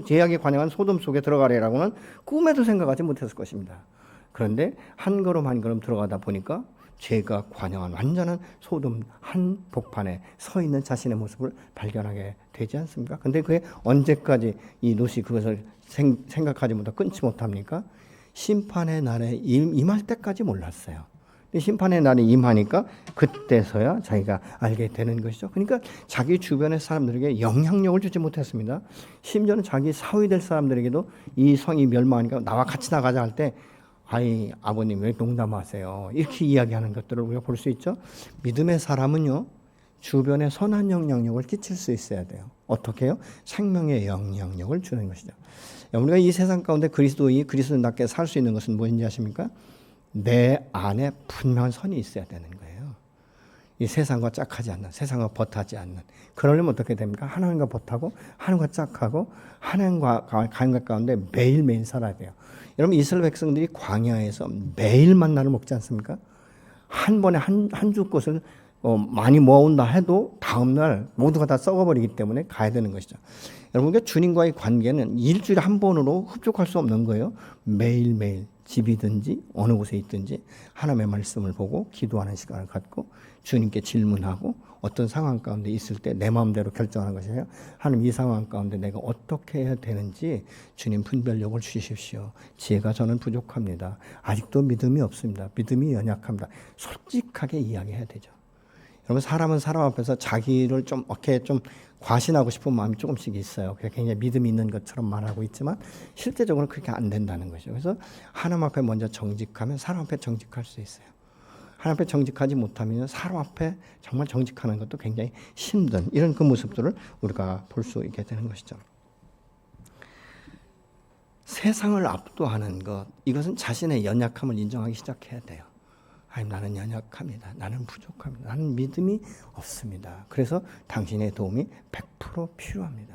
죄악에 관영한 소돔 속에 들어가리라고는 꿈에도 생각하지 못했을 것입니다. 그런데 한 걸음 한 걸음 들어가다 보니까 죄가 관영한 완전한 소돔 한 복판에 서 있는 자신의 모습을 발견하게 되지 않습니까? 근데 그게 언제까지 이 롯이 그것을 생각하지 못하고 끊지 못합니까? 심판의 날에 임할 때까지 몰랐어요. 심판의 날이 임하니까 그때서야 자기가 알게 되는 것이죠. 그러니까 자기 주변의 사람들에게 영향력을 주지 못했습니다. 심지어는 자기 사위 될 사람들에게도 이 성이 멸망하니까 나와 같이 나가자 할 때, 아이 아버님 왜 농담하세요? 이렇게 이야기하는 것들을 우리가 볼 수 있죠. 믿음의 사람은요, 주변에 선한 영향력을 끼칠 수 있어야 돼요. 어떻게 해요? 생명의 영향력을 주는 것이죠. 우리가 이 세상 가운데 그리스도인답게 살 수 있는 것은 무엇인지 아십니까? 내 안에 분명한 선이 있어야 되는 거예요. 이 세상과 짝하지 않는, 세상과 벗하지 않는. 그러려면 어떻게 됩니까? 하나님과 벗하고 하나님과 짝하고 하나님과 가운데 매일매일 살아야 돼요. 여러분, 이스라엘 백성들이 광야에서 매일 만나를 먹지 않습니까? 한 번에 한 주 것을 많이 모아온다 해도 다음날 모두가 다 썩어버리기 때문에 가야 되는 것이죠. 여러분, 그러니까 주님과의 관계는 일주일에 한 번으로 흡족할 수 없는 거예요. 매일매일 집이든지 어느 곳에 있든지 하나님의 말씀을 보고 기도하는 시간을 갖고 주님께 질문하고 어떤 상황 가운데 있을 때 내 마음대로 결정하는 것이에요. 하나님, 이 상황 가운데 내가 어떻게 해야 되는지 주님 분별력을 주십시오. 지혜가 저는 부족합니다. 아직도 믿음이 없습니다. 믿음이 연약합니다. 솔직하게 이야기해야 되죠. 여러분, 사람은 사람 앞에서 자기를 좀 과신하고 싶은 마음이 조금씩 있어요. 그래서 굉장히 믿음이 있는 것처럼 말하고 있지만 실제적으로는 그렇게 안 된다는 거죠. 그래서 하나님 앞에 먼저 정직하면 사람 앞에 정직할 수 있어요. 하나님 앞에 정직하지 못하면 사람 앞에 정말 정직하는 것도 굉장히 힘든 이런 그 모습들을 우리가 볼 수 있게 되는 것이죠. 세상을 압도하는 것, 이것은 자신의 연약함을 인정하기 시작해야 돼요. 아니, 나는 연약합니다. 나는 부족합니다. 나는 믿음이 없습니다. 그래서 당신의 도움이 100% 필요합니다.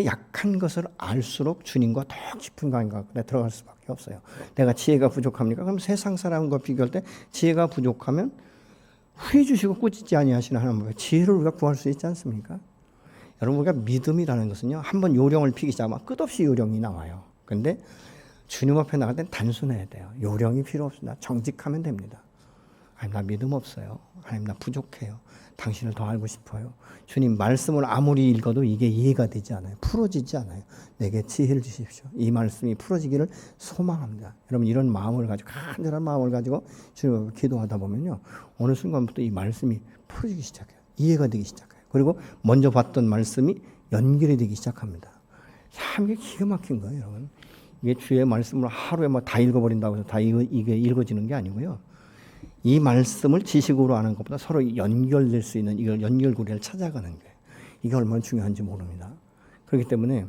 약한 것을 알수록 주님과 더 깊은 관계에 들어갈 수밖에 없어요. 내가 지혜가 부족합니까? 그럼 세상 사람과 비교할 때 지혜가 부족하면 후회 주시고 꾸짖지 아니하시는 하나님, 지혜를 우리가 구할 수 있지 않습니까? 여러분, 우리가 믿음이라는 것은요, 한번 요령을 피기 시작하면 끝없이 요령이 나와요. 그런데 주님 앞에 나갈 땐 단순해야 돼요. 요령이 필요 없습니다. 정직하면 됩니다. 하나님, 나 믿음 없어요. 하나님, 나 부족해요. 당신을 더 알고 싶어요. 주님, 말씀을 아무리 읽어도 이게 이해가 되지 않아요. 풀어지지 않아요. 내게 지혜를 주십시오. 이 말씀이 풀어지기를 소망합니다. 여러분, 이런 마음을 가지고, 간절한 마음을 가지고 주님 앞에 기도하다 보면요, 어느 순간부터 이 말씀이 풀어지기 시작해요. 이해가 되기 시작해요. 그리고 먼저 봤던 말씀이 연결이 되기 시작합니다. 참 이게 기가 막힌 거예요, 여러분. 이게 주의 말씀을 하루에 다 읽어버린다고 해서 다 이게 읽어지는 게 아니고요. 이 말씀을 지식으로 아는 것보다 서로 연결될 수 있는 이걸 연결고리를 찾아가는 거예요. 이게 얼마나 중요한지 모릅니다. 그렇기 때문에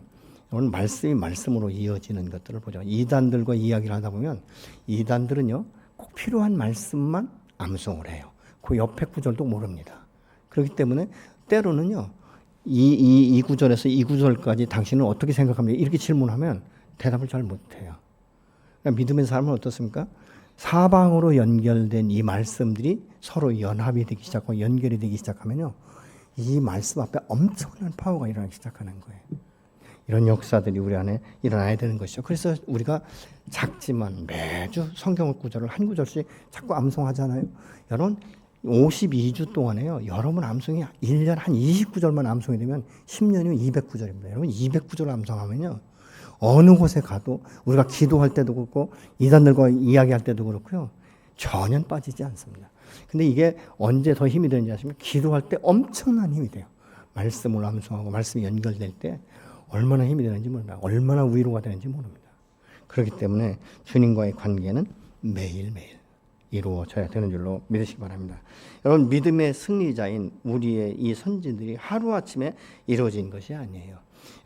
오늘 말씀이 말씀으로 이어지는 것들을 보죠. 이단들과 이야기를 하다 보면 이단들은요, 꼭 필요한 말씀만 암송을 해요. 그 옆에 구절도 모릅니다. 그렇기 때문에 때로는요, 이 구절에서 이 구절까지 당신은 어떻게 생각합니까? 이렇게 질문하면 대답을 잘 못해요. 그러니까 믿음의 사람은 어떻습니까? 사방으로 연결된 이 말씀들이 서로 연합이 되기 시작하고 연결이 되기 시작하면요, 이 말씀 앞에 엄청난 파워가 일어나기 시작하는 거예요. 이런 역사들이 우리 안에 일어나야 되는 것이죠. 그래서 우리가 작지만 매주 성경 구절을 한 구절씩 자꾸 암송하잖아요. 여러분, 52주 동안에요, 여러분 암송이 1년 한 29절만 암송이 되면 10년이면 200구절입니다. 여러분, 200구절 암송하면요, 어느 곳에 가도 우리가 기도할 때도 그렇고 이단들과 이야기할 때도 그렇고요, 전혀 빠지지 않습니다. 근데 이게 언제 더 힘이 되는지 아십니까? 기도할 때 엄청난 힘이 돼요. 말씀을 암송하고 말씀이 연결될 때 얼마나 힘이 되는지 모릅니다. 얼마나 위로가 되는지 모릅니다. 그렇기 때문에 주님과의 관계는 매일매일 이루어져야 되는 줄로 믿으시기 바랍니다. 여러분, 믿음의 승리자인 우리의 이 선진들이 하루아침에 이루어진 것이 아니에요.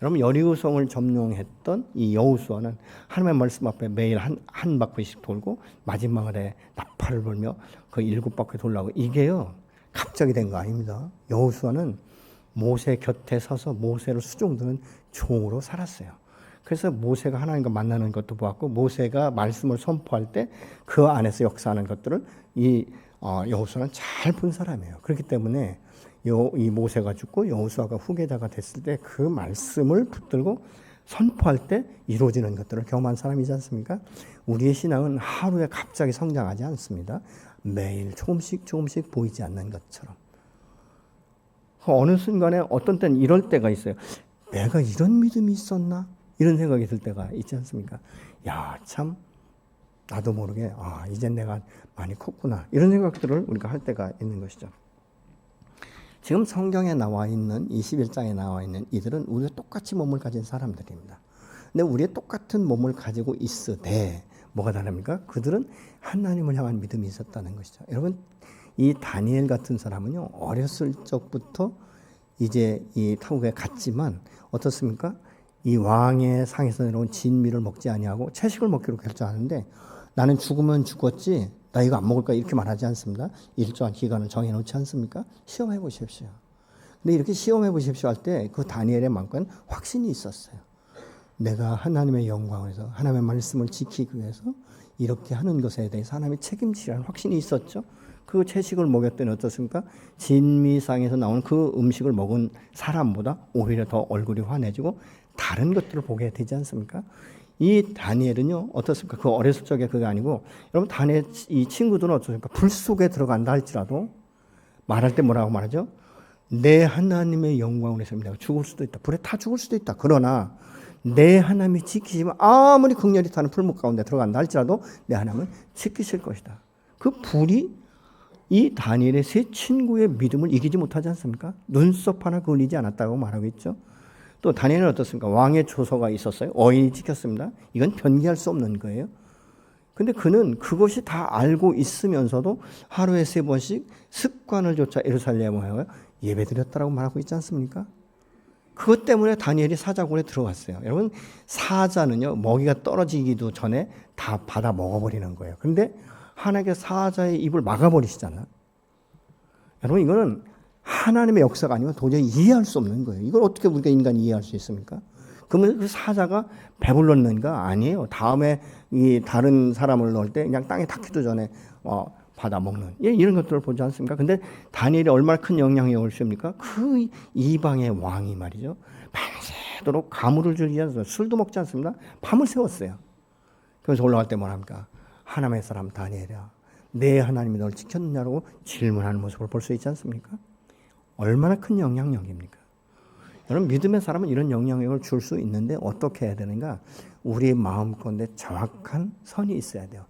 여러분 여리고성을 점령했던 이 여호수아는 하나님의 말씀 앞에 매일 한 바퀴씩 돌고 마지막에 나팔을 불며 그 7바퀴 돌라고 이게요 갑자기 된 거 아닙니다. 여호수아는 모세 곁에 서서 모세를 수종드는 종으로 살았어요. 그래서 모세가 하나님과 만나는 것도 보았고 모세가 말씀을 선포할 때 그 안에서 역사하는 것들을 이 여호수아는 잘 본 사람이에요. 그렇기 때문에 이 모세가 죽고 여호수아가 후계자가 됐을 때 그 말씀을 붙들고 선포할 때 이루어지는 것들을 경험한 사람이지 않습니까? 우리의 신앙은 하루에 갑자기 성장하지 않습니다. 매일 조금씩 보이지 않는 것처럼. 어느 순간에 어떤 때는 이럴 때가 있어요. 내가 이런 믿음이 있었나? 이런 생각이 들 때가 있지 않습니까? 야, 참 나도 모르게 이제 내가 많이 컸구나. 이런 생각들을 우리가 할 때가 있는 것이죠. 지금 성경에 나와 있는 21장에 나와 있는 이들은 우리와 똑같이 몸을 가진 사람들입니다. 근데 우리의 똑같은 몸을 가지고 있으되 뭐가 다릅니까? 그들은 하나님을 향한 믿음이 있었다는 것이죠. 여러분 이 다니엘 같은 사람은요 어렸을 적부터 이제 이 타국에 갔지만 어떻습니까? 이 왕의 상에서 내려온 진미를 먹지 아니하고 채식을 먹기로 결정하는데 나는 죽으면 죽었지 나 이거 안 먹을 거야 이렇게 말하지 않습니다. 일정한 기간을 정해놓지 않습니까? 시험해 보십시오. 근데 이렇게 시험해 보십시오 할 때 그 다니엘의 마음과는 확신이 있었어요. 내가 하나님의 영광을 위해서 하나님의 말씀을 지키기 위해서 이렇게 하는 것에 대해서 하나님의 책임지라는 확신이 있었죠. 그 채식을 먹였더니 어떻습니까? 진미상에서 나오는 그 음식을 먹은 사람보다 오히려 더 얼굴이 환해지고 다른 것들을 보게 되지 않습니까? 이 다니엘은요 어떻습니까? 그 어렸을 적에 그게 아니고 여러분 다니엘 이 친구들은 어떻습니까? 불 속에 들어간다 할지라도 말할 때 뭐라고 말하죠? 내 하나님의 영광을 위해서 내가 죽을 수도 있다. 불에 타 죽을 수도 있다. 그러나 내 하나님이 지키시면 아무리 극렬히 타는 풀목 가운데 들어간다 할지라도 내 하나님은 지키실 것이다. 그 불이 이 다니엘의 세 친구의 믿음을 이기지 못하지 않습니까? 눈썹 하나 그을리지 않았다고 말하고 있죠. 또 다니엘은 어떻습니까? 왕의 조서가 있었어요. 어인이 지켰습니다. 이건 변기할 수 없는 거예요. 근데 그는 그것이 다 알고 있으면서도 하루에 3번씩 습관을 조차 예루살렘에 예배드렸다라고 말하고 있지 않습니까? 그것 때문에 다니엘이 사자굴에 들어갔어요. 여러분 사자는요 먹이가 떨어지기도 전에 다 받아 먹어버리는 거예요. 그런데 하나님께서 사자의 입을 막아버리시잖아요. 여러분 이거는 하나님의 역사가 아니면 도저히 이해할 수 없는 거예요. 이걸 어떻게 우리가 인간이 이해할 수 있습니까? 그러면 그 사자가 배불렀는가? 아니에요. 다음에 이 다른 사람을 넣을 때 그냥 땅에 닿기도 전에 받아 먹는 이런 것들을 보지 않습니까? 근데 다니엘이 얼마나 큰 영향력을 씁니까? 그 이방의 왕이 말이죠. 밤새도록 가물을 즐기지 않습니다. 술도 먹지 않습니다. 밤을 새웠어요. 그래서 올라갈 때 뭐랍니까? 하나님의 사람 다니엘이야. 내 하나님이 널 지켰느냐고 질문하는 모습을 볼 수 있지 않습니까? 얼마나 큰 영향력입니까? 여러분 믿음의 사람은 이런 영향력을 줄 수 있는데 어떻게 해야 되는가? 우리의 마음 가운데 정확한 선이 있어야 돼요.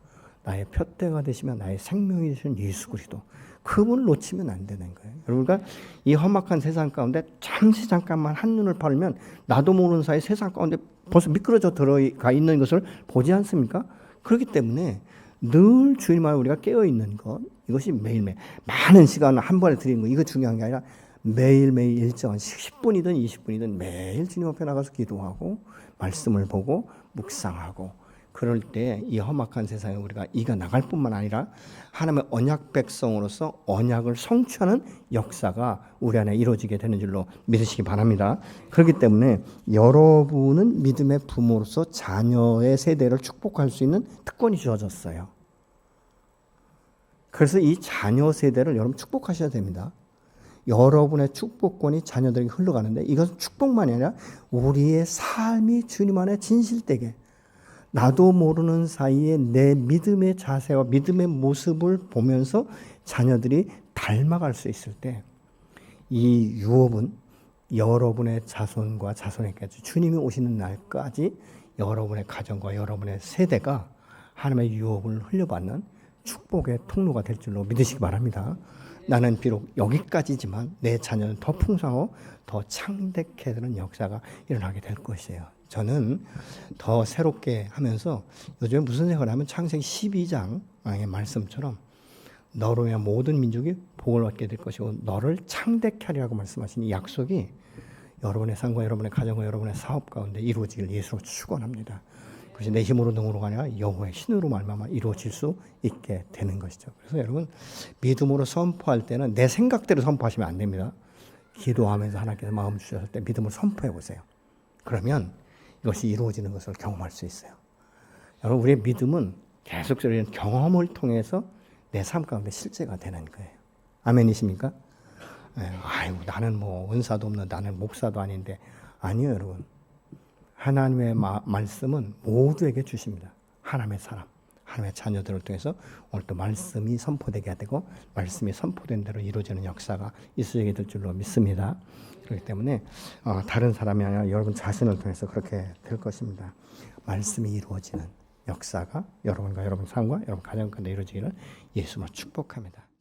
나의 표대가 되시면 나의 생명이 되시는 예수 그리스도. 그분을 놓치면 안 되는 거예요. 여러분과 이 험악한 세상 가운데 잠깐만 한눈을 팔면 나도 모르는 사이 세상 가운데 벌써 미끄러져 들어가 있는 것을 보지 않습니까? 그렇기 때문에 늘 주님을 우리가 깨어있는 것, 이것이 매일매일 많은 시간을 한 번에 드리는 거, 이거 중요한 게 아니라 매일매일 일정한 10분이든 20분이든 매일 주님 앞에 나가서 기도하고 말씀을 보고 묵상하고 그럴 때 이 험악한 세상에 우리가 이겨나갈 뿐만 아니라 하나님의 언약 백성으로서 언약을 성취하는 역사가 우리 안에 이루어지게 되는 줄로 믿으시기 바랍니다. 그렇기 때문에 여러분은 믿음의 부모로서 자녀의 세대를 축복할 수 있는 특권이 주어졌어요. 그래서 이 자녀 세대를 여러분 축복하셔야 됩니다. 여러분의 축복권이 자녀들에게 흘러가는데 이것은 축복만이 아니라 우리의 삶이 주님 안에 진실되게 나도 모르는 사이에 내 믿음의 자세와 믿음의 모습을 보면서 자녀들이 닮아갈 수 있을 때 이 유업은 여러분의 자손과 자손에게까지 주님이 오시는 날까지 여러분의 가정과 여러분의 세대가 하나님의 유업을 흘려받는 축복의 통로가 될 줄로 믿으시기 바랍니다. 나는 비록 여기까지지만 내 자녀는 더 풍성하고 더 창대케 되는 역사가 일어나게 될 것이에요. 저는 더 새롭게 하면서 요즘에 무슨 생각을 하면 창세기 12장의 말씀처럼 너로 인해 모든 민족이 복을 얻게 될 것이고 너를 창대케 하리라고 말씀하신 이 약속이 여러분의 삶과 여러분의 가정과 여러분의 사업 가운데 이루어지길 예수로 축원합니다. 그것이 내 힘으로 능으로가 아니라 여호와의 신으로 말미암아 이루어질 수 있게 되는 것이죠. 그래서 여러분 믿음으로 선포할 때는 내 생각대로 선포하시면 안 됩니다. 기도하면서 하나님께서 마음 주셨을 때 믿음을 선포해 보세요. 그러면 이것이 이루어지는 것을 경험할 수 있어요. 여러분 우리의 믿음은 계속적인 경험을 통해서 내 삶 가운데 실제가 되는 거예요. 아멘이십니까? 아유 나는 뭐 은사도 없는 나는 목사도 아닌데 아니요 여러분. 하나님의 말씀은 모두에게 주십니다. 하나님의 사람, 하나님의 자녀들을 통해서 오늘 또 말씀이 선포되게 되고 말씀이 선포된 대로 이루어지는 역사가 있어지게 될 줄로 믿습니다. 그렇기 때문에 다른 사람이 아니라 여러분 자신을 통해서 그렇게 될 것입니다. 말씀이 이루어지는 역사가 여러분과 여러분 삶과 여러분 가정 가운데 이루어지기를 예수로 축복합니다.